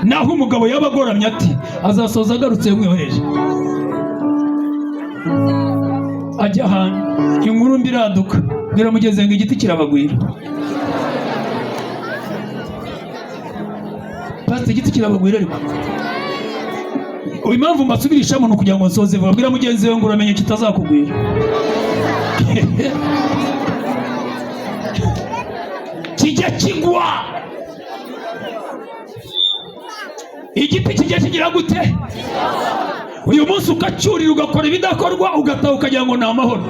naho umugabo yabagoramye ati azasoza agarutse yamwihoreje ajya ahantu inkuru mbi iraduka biramugeze ngo igiti kirabagwira. Pastor igiti kirabagwira ariko impamvu mbasubirishamo no kugira ngo nsoze babwira mugenzi we ngo uramenye kitazakugwira. Kijya kigwa igiti kijya kigira gute? Uyu munsi ukacyurira ugakora ibidakorwa ugataha ukagira ngo ni amahoro,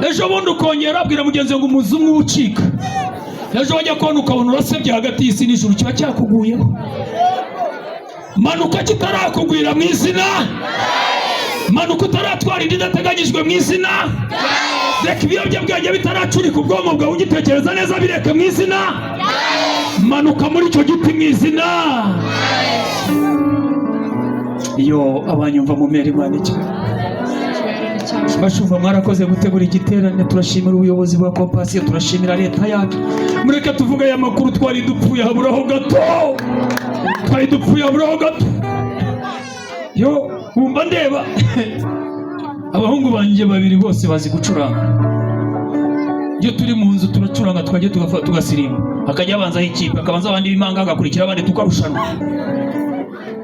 ejo bundi ukongera abwira mugenzi ngo umuzumwe ubucika, ejo wajya kubona ukabona urasebye hagati y'isi n'ijuru kiba cyakuguyeho. Manuka kitarakugwira mu izina, manuka utaratwara inda idateganyijwe mu izina, reka ibiyobyabwenge bitaracurika ubwonko bwawe ugitekereza neza bireke mu izina, manuka muri icyo giti mu izina. Iyo abanyumva mu mere Imana icyo bashumva mwarakoze gutegura igiterane, turashimira ubuyobozi bwa Compassion, turashimira leta yacu. Mureke tuvuga aya makuru, twari dupfuye haburaho gato, twari dupfuye haburaho gato. Yo wumva ndeba abahungu banjye babiri bose bazi gucuranga, iyo turi mu nzu turacuranga twajye tugasirimba, akajya abanzaho ikipe akabanza abandi b'imanga agakurikira abandi tukarushanwa.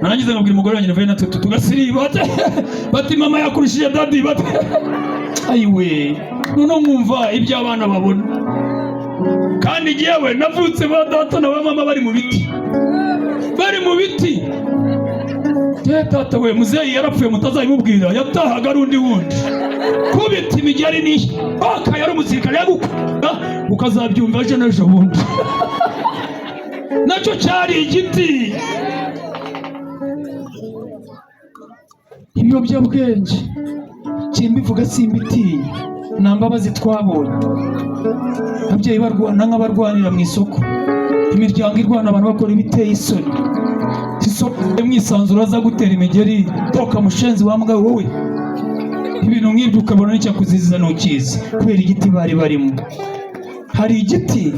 Narangiza nkabwira umugore wanjye navuye natwe tugasirimba bati mama yakurushije dadi bati ayiwe noneho mwumva ibyo abana babona. Kandi yewe navutse ba data na ba mama bari mu biti, bari mu biti. Tata we muzeyi yarapfuye mutazabimubwira, yatahaga ari undi wundi kubita imigeri niye baka yari umusirikare yagukunda ukazabyumva ejo n'ejo bundi. Nacyo cyari igiti. Ibiyobyabwenge kimbivuga simbitinya, nta mbabazi twabonye. Ababyeyi barwana nk'abarwanira mu isoko, imiryango irwana abantu bakora ibiteye isoni. Isoko mwisanzura aza gutera imigeri toka mushenzi wambwa wowe, ibintu nk'ibyo ukabona n'icyakuziza n'ukizi kubera igiti bari barimo. Hari igiti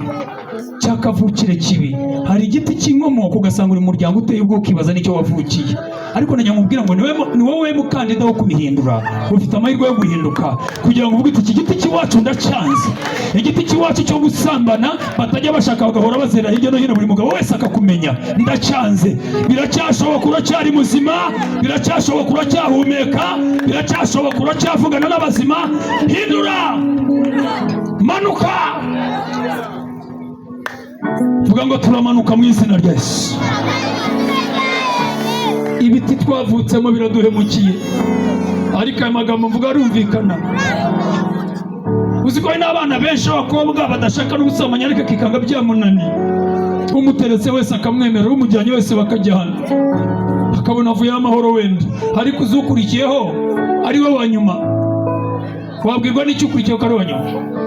cyakavukire kibi, hari igiti cy'inkomoko ugasanga uri muryango uteye ubwo ukibaza nicyo wavukiye, ariko nanyamubwira ngo ni wowe mukandida wo kubihindura, ufite amahirwe yo guhinduka kugira ngo uvuge iki giti cy'iwacu ndacyanze, igiti cy'iwacu cyo gusambana batajya bashaka bagahora bazera hirya no hino buri mugabo wese akakumenya, ndacyanze. Biracyashoboka uracyari muzima, biracyashoboka uracyahumeka, biracyashoboka uracyavugana n'abazima. Hindura, manuka, vuga ngo turamanuka mu izina rya Yesu. Ibiti twavutsemo biraduhemukiye, ariko aya magambo mvuga arumvikana. Uzi ko hari n'abana benshi b'abakobwa badashaka no gusambanya ariko kikanga byamunaniye, umuteretse wese akamwemerera, umujyanye wese bakajyana akabona avuye amahoro wenda, ariko uzukurikiyeho ari we wa nyuma. Wabwirwa n'icyo ukurikiyeho ko ari wa nyuma?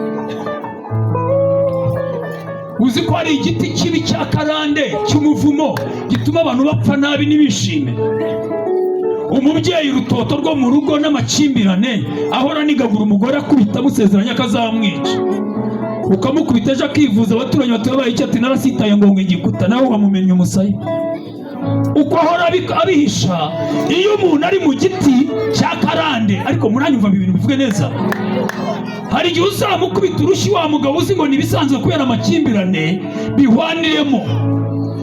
Uzi ko hari igiti kibi cya karande cy'umuvumo gituma abantu bapfa nabi ntibishime. Umubyeyi rutoto rwo mu rugo n'amakimbirane ahora nigagura umugore akubita amusezeranya akazamwica, ukamukubita ejo akivuza abaturanyi batubaye icyo ati narasitaye ngo igikuta, nawe wamumenye umusaya. Uko ahora abihisha. Iyo umuntu ari mu giti cya karande, ariko muranyumva ibintu bivuge neza, hari igihe uzamukubita urushyi wa mugabo uzi ngo nibisanzwe kubera amakimbirane bihwaniremo,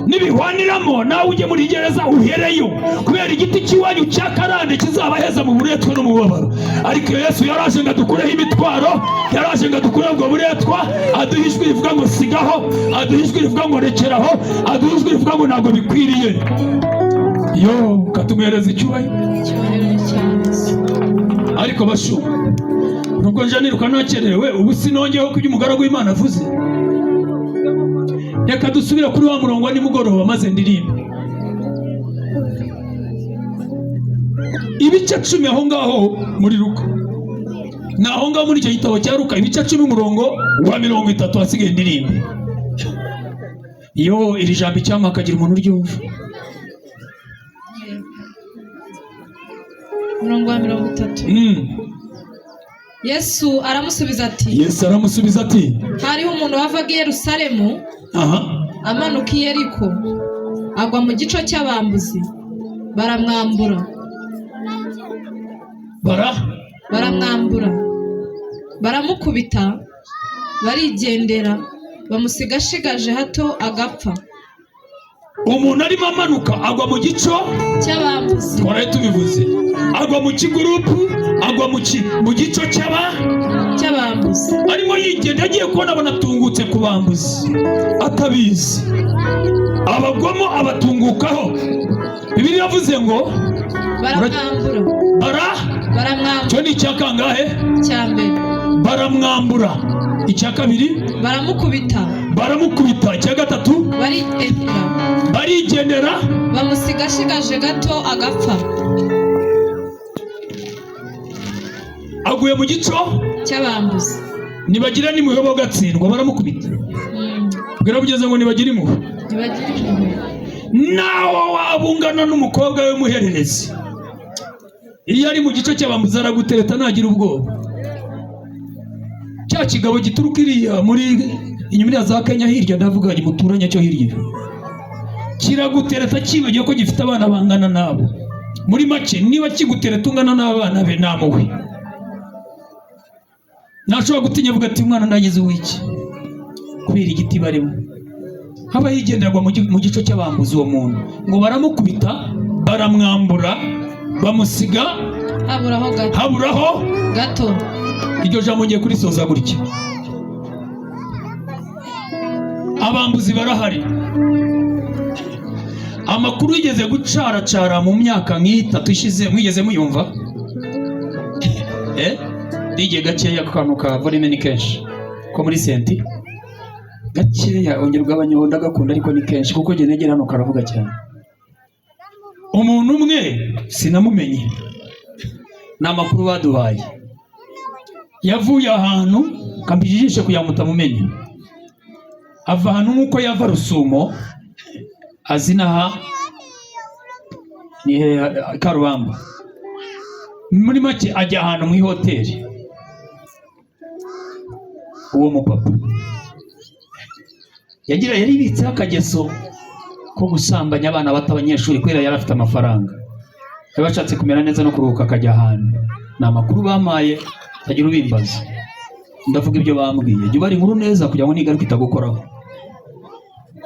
nibihwaniramo nawe ujye muri gereza uhereyo, kubera igiti cy'iwanyu cya karande kizabaheza mu buretwa no mu bubabaro. Ariko Yesu yaraje ngo adukureho imitwaro, yaraje ngo adukureho ubwo buretwa, aduha ijwi rivuga ngo sigaho, aduha ijwi rivuga ngo rekeraho, aduha ijwi rivuga ngo ntabwo bikwiriye. Yo katumuhereza icyubahiro. Ariko bashu nubwo nje niruka nakerewe, ubu sinongeyeho ko ibyo umugaragu w'Imana avuze. Reka dusubira kuri wa murongo wa nimugoroba maze ndirimbe ibice 10 aho ngaho muri Luka. Naho ngaho muri icyo gitabo cya Luka ibice 10 umurongo wa 30 hasigaye ndirimbe. Yo iri jambo cyangwa akagira umuntu uryumva. Umurongo wa 30. Yesu aramusubiza ati hariho umuntu wavaga i Yerusalemu amanuka i Yeriko, agwa mu gico cy'abambuzi, baramwambura baramukubita, barigendera, bamusiga ashigaje hato agapfa. Umuntu arimo amanuka agwa mu gico cy'abambuzi, twaraye tubivuze, agwa mu kigurupu, agwa mu gico cy'abambuzi, arimo yigenda, agiye kubona banatungutse ku bambuzi atabizi, abagwamo abatungukaho. Bibiliya yavuze ngo baramwambura. Cyo ni icya kangahe? Cya mbere. Baramwambura. Icya kabiri? Baramukubita. Icya gatatu? Barigendera, bamusiga ashigaje gato agapfa. Aguye mu gico cy'abambuzi. Nibagira n'impuhwe bo gatsindwa, baramukubita. Bwira bugeze ngo nibagira impuhwe. Nawe wabungana n'umukobwa we muhererezi, iyo ari mu gico cy'abambuzi aragutereta ntagira ubwoba. Cya kigabo gituruka iriya muri inyuma za Kenya hirya, ndavuga muturanye cyo hirya, kiragutereta kibagiye ko gifite abana bangana nabo. Muri make niba kigutereta ungana n'abana be namuwe, ntashobora gutinya avuga ati umwana ndagize uwiki kubera igiti barimo. Haba yigenderwa mu gico cy'abambuzi uwo muntu, ngo baramukubita, baramwambura, bamusiga haburaho gato. Iryo jambo ngiye kurisoza gutya. Abambuzi barahari. Amakuru yigeze gucaracara mu myaka nk'itatu ishize, mwigeze muyumva? Dige gakeya kukanuka volume ni kenshi ko muri senti gakeya ongerwa abanyoda gakunda, ariko ni kenshi kuko je negera hano karavuga cyane. Umuntu umwe sinamumenye, n'amakuru baduhaye, yavuye ahantu kambijishe kuyamuta mumenye, ava ahantu nkuko yava Rusumo azinaha ni Karubamba, muri make ajya ahantu mu hoteli. Uwo mupapa yaribitseho akageso ko gusambanya abana bato abanyeshuri kubera yari afite amafaranga, yabashatse kumera neza no kuruhuka akajya ahantu. Ni amakuru bamaye, tagira ubimbaza, ndavuga ibyo bambwiye. Jya ubara inkuru neza kugira ngo nigaruke itagukoraho.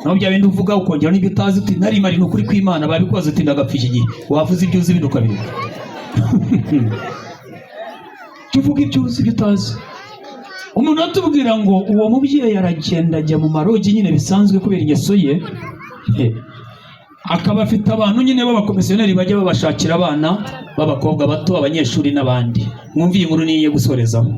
Naho bya bindi uvuga ukongera n'ibyo utazi, uti narimari ni ukuri kw'Imana, babikoze uti ndagapfa iki gihe. Wavuze ibyo uzi binuka biri. Tuvuga ibyo uzi ibyo utazi. Umuntu atubwira ngo uwo mubyeyi aragenda ajya mu marogi nyine bisanzwe kubera ingeso ye, akaba afite abantu nyine b'abakomisiyoneri bajya babashakira abana b'abakobwa bato, abanyeshuri n'abandi. Mwumviye inkuru niye gusorezaho.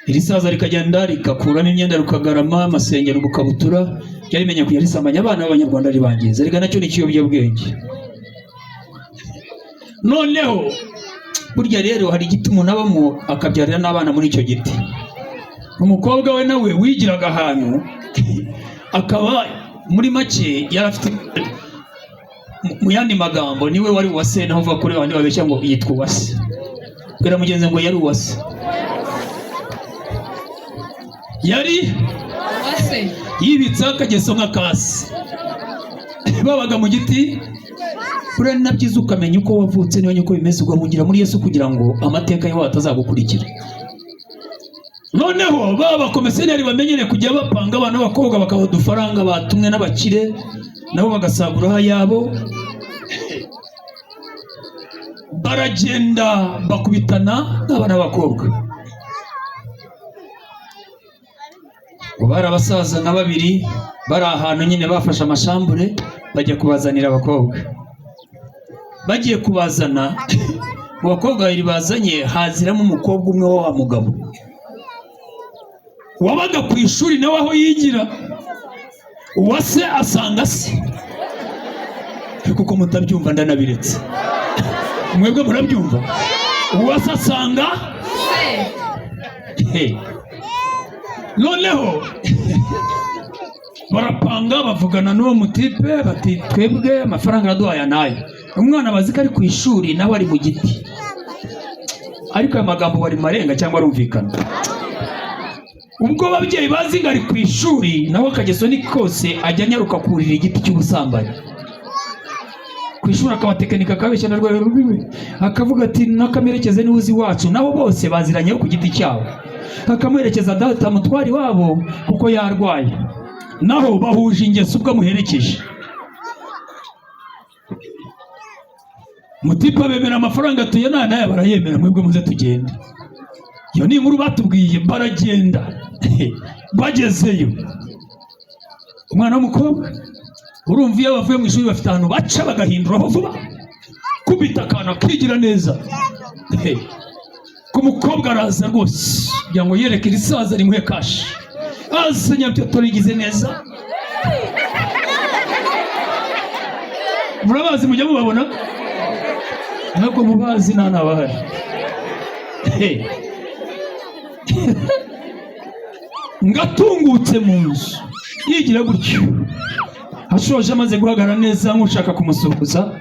Iri saza rikagenda rikakuramo imyenda, rukagarama amasengero, bukabutura, ryarimenye kuyarisambanya abana b'Abanyarwanda ribangiza. Riga nacyo ni ikiyobyabwenge. Noneho burya rero hari igiti umuntu abamo akabyarira n'abana muri icyo giti. Umukobwa we nawe wigiraga ahantu, akaba muri make yarafite, mu yandi magambo niwe wari uwase, naho uva kuri abandi babeshya ngo yitwa uwase. Bwira mugenzi ngo yari uwase. Yari uwase yibitsa akageso nk'akasi. Babaga mu giti. Buriya nabyiza ukamenya uko wavutse niba uko bimeze, ugamungira muri Yesu kugira ngo amateka yawe atazagukurikira. Noneho babakomisiyoneri bamenyere kujya bapanga abana b'abakobwa bakabaha udufaranga batumwe n'abakire, nabo bagasaguraho ayabo. Baragenda bakubitana n'abana b'abakobwa. Bari abasaza na babiri bari ahantu nyine bafashe amashambure, bajya kubazanira abakobwa. Bagiye kubazana, mu bakobwa babiri bazanye haziramo umukobwa umwe wa mugabo wabaga ku ishuri nawe aho yigira. Uwase asanga se, kuko mutabyumva ndanabiretse, mwebwe murabyumva. Uwase asanga noneho barapanga, bavugana n'uwo mutipe bati twebwe amafaranga araduhaye nayo. Umwana bazi ko ari ku ishuri nawe ari mu giti, ariko aya magambo bari marenga cyangwa arumvikana. ubwo ababyeyi bazi ngo ari ku ishuri naho akageso ni kose ajya anyaruka kurira igiti cy'ubusambanyi. Ku ishuri akabatekinika akabeshya na rwayo rubibi akavuga ati nakamerekeze niwuzi wacu, naho bose baziranyeho ku giti cyabo. Akamuherekeza data mutwari wabo kuko yarwaye, naho bahuje ingeso ubwo amuherekeje. Mutipa bemera amafaranga atuye naya barayemera, mwebwe muze tugende. Iyo ni inkuru batubwiye. Baragenda bagezeyo, umwana w'umukobwa urumva iyo bavuye mu ishuri bafite ahantu baca bagahinduraho vuba, kubita akana kigira neza. Ku mukobwa araza rwose kugira ngo yereke irisaza rimuhe kashi. Asa nyabyoto rigize neza. Murabazi, mujya mubabona? Ntabwo mubazi, ntanabahari. Ngatungutse mu nzu yigira gutyo, ashoje amaze guhagarara neza nk'ushaka kumusuhuza,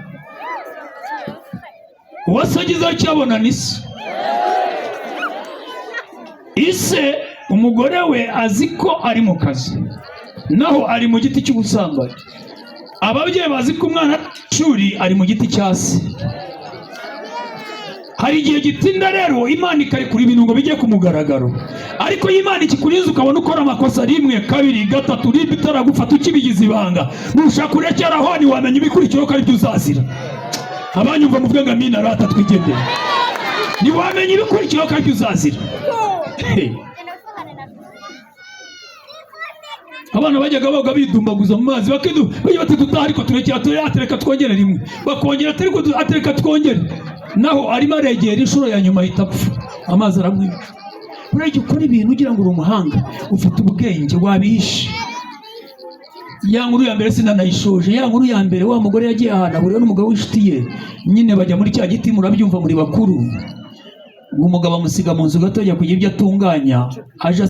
uwasagizeho cyabona n'ise. Ise umugore we azi ko ari mu kazi, naho ari mu giti cy'ubusambanyi. Ababyeyi bazi ko umwana w'ishuri ari mu giti cya se. Hari igihe gitinda rero Imana ikarekura ibintu ngo bijye ku mugaragaro, ariko Imana ikikurinze ukabona ukora amakosa rimwe kabiri gatatu ribi itaragufata ukibigize ibanga, nushaka urekera aho ntiwamenya ibikurikiraho ko ari byo uzazira. Abanyumva muvuga ngo amina rata twigendere, ntiwamenya ibikurikiraho ko ari byo uzazira. Abana bajyaga boga bidumbaguza mu mazi bajya bati dutaha ariko tureka twongere rimwe, bakongera atereka twongere, naho arimo aregera inshuro ya nyuma ahita apfa, amazi aramwica. Urajya ukora ibintu ugira ngo uri umuhanga, ufite ubwenge, wabihishe. Ya nkuru ya mbere sinanayishoje. Ya nkuru ya mbere, wa mugore yagiye ahantu ahurira n'umugabo w'inshuti ye, nyine bajya muri cya giti, murabyumva muri bakuru. Umugabo amusiga mu nzu gato ajya kugira ibyo atunganya, aje